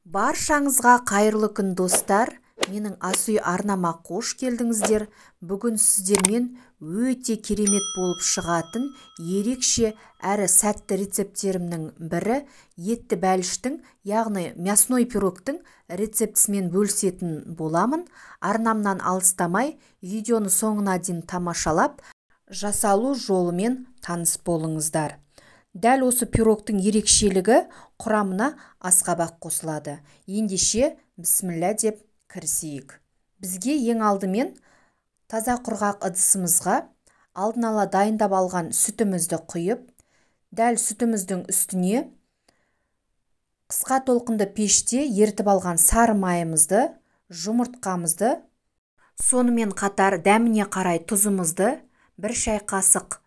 Баршаңызға қайырлы күн достар. Менің ас үй арнама қош келдіңіздер. Бүгін сіздермен өте керемет болып шығатын ерекше әрі сәтті рецепттерімнің бірі етті бәліштің, яғни мясной пирогтың рецептісімен бөлісетін боламын. Арнамнан алыстамай, видеоны соңына дейін тамашалап, жасалу жолымен таныс болыңыздар. Дәл осы пирогтың ерекшелігі құрамына асқабақ қосылады. Ендеше бісміллә деп кірісейік. Бізге ең алдымен таза құрғақ ыдысымызға алдын ала дайындап алған сүтімізді құйып, дәл сүтіміздің үстіне қысқа толқынды пеште ерітіп алған сары майымызды, жұмыртқамызды, сонымен қатар дәміне қарай тұзымызды, 1 шай қасық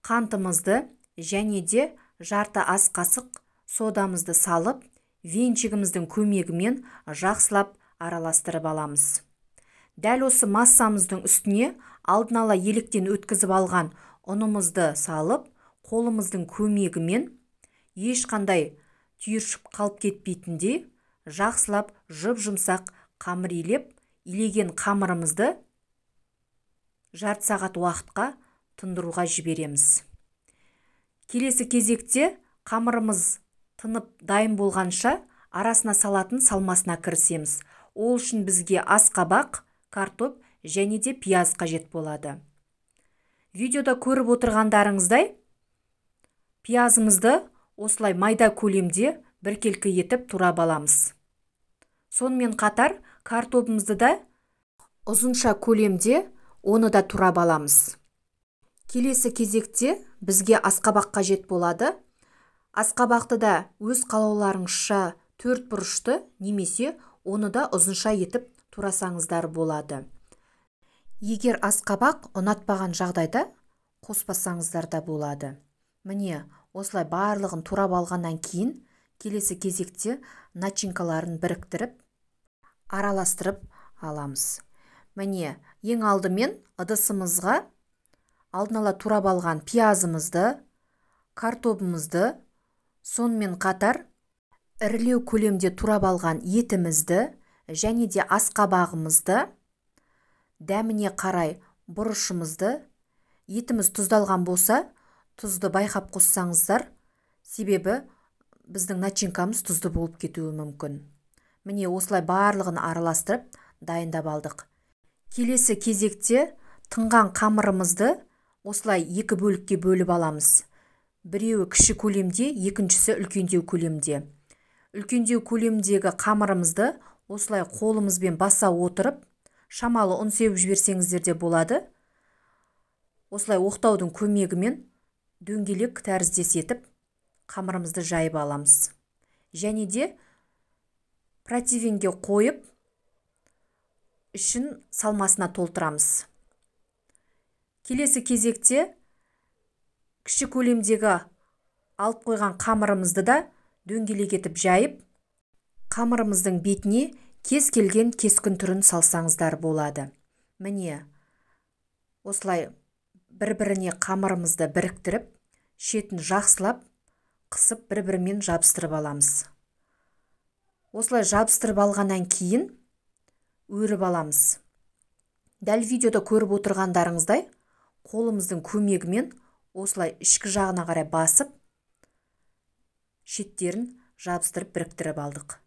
қантымызды және де жарты ас қасық содамызды салып, венчигіміздің көмегімен жақсылап араластырып аламыз. Дәл осы массамыздың үстіне алдын ала електен өткізіп алған ұнымызды салып, қолымыздың көмегімен ешқандай түйіршіп қалып кетпейтіндей жақсылап жып-жұмсақ қамыр илеген қамырымызды жарты сағат уақытқа тұндыруға жібереміз. Келесі кезекте қамырымыз тынып дайын болғанша арасына салатын салмасына кірісеміз. Ол үшін бізге асқабақ, картоп және де пияз қажет болады. Видеода көріп отырғандарыңыздай, пиязымызды осылай майда көлемде біркелкі етіп турап аламыз. Сонымен қатар картопымызды да ұзынша көлемде оны да турап аламыз. Келесі кезекте бізге асқабақ қажет болады. Асқабақты да өз қалауларыңызша 4 бұрышты немесе оны да ұзынша етіп турасаңыздар болады. Егер асқабақ ұнатпаған жағдайда қоспасаңыздар да болады. Міне, осылай барлығын турап алғаннан кейін келесі кезекте начинкаларын біріктіріп, араластырып аламыз. Міне, ең алдымен ыдысымызға алдын ала турап алған пиязымызды, картопымызды, сонымен қатар ірілеу көлемде турап алған етімізді және де асқабағымызды, дәміне қарай бұрышымызды, етіміз тұздалған болса, тұзды байқап қоссаңыздар, себебі біздің начинкамыз тұзды болып кетуі мүмкін. Міне осылай барлығын араластырып дайындап алдық. Келесі кезекте тыңған қамырымызды осылай 2 бөлікке бөліп аламыз. Біреуі кіші көлемде, екіншісі үлкендеу көлемде. Үлкендеу көлемдегі қамырымызды осылай қолымызбен баса отырып, шамалы ұн сеуіп жіберсеңіздер де болады. Осылай оқтаудың көмегімен дөңгелек тәріздес етіп, қамырымызды жайып аламыз. Және де противенге қойып, ішін салмасына толтырамыз. Келесі кезекте кіші көлемдегі алып қойған қамырымызды да дөңгелек етіп жайып, қамырымыздың бетіне кез келген кескін түрін салсаңыздар болады. Міне, осылай бір-біріне қамырымызды біріктіріп, шетін жақсылап, қысып бір-бірімен жабыстырып аламыз. Осылай жабыстырып алғаннан кейін өріп аламыз. Дәл видеода көріп отырғандарыңыздай, қолымыздың көмегімен осылай ішкі жағына қарай басып, шеттерін жабыстырып біріктіріп алдық.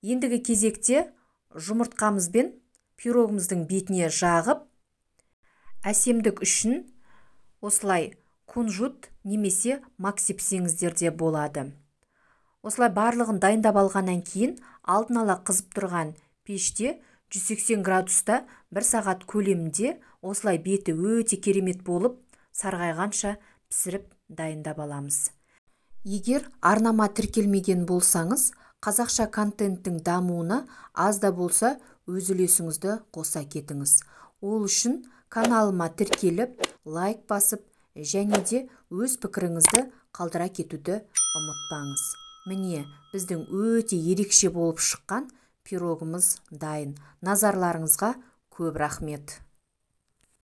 Ендігі кезекте жұмыртқамызбен пирогымыздың бетіне жағып, әсемдік үшін осылай кунжут немесе мак сепсеңіздер де болады. Осылай барлығын дайындап алғаннан кейін алдын ала қызып тұрған пеште 180 градуста 1 сағат көлемінде осылай беті өте керемет болып сарғайғанша пісіріп дайындап аламыз. Егер арнама тіркелмеген болсаңыз, қазақша контенттің дамуына аз да болса өз үлесіңізді қоса кетіңіз. Ол үшін каналыма тіркеліп, лайк басып, және де өз пікіріңізді қалдыра кетуді ұмытпаңыз. Міне, біздің өте ерекше болып шыққан пирогымыз дайын. Назарларыңызға көп рахмет.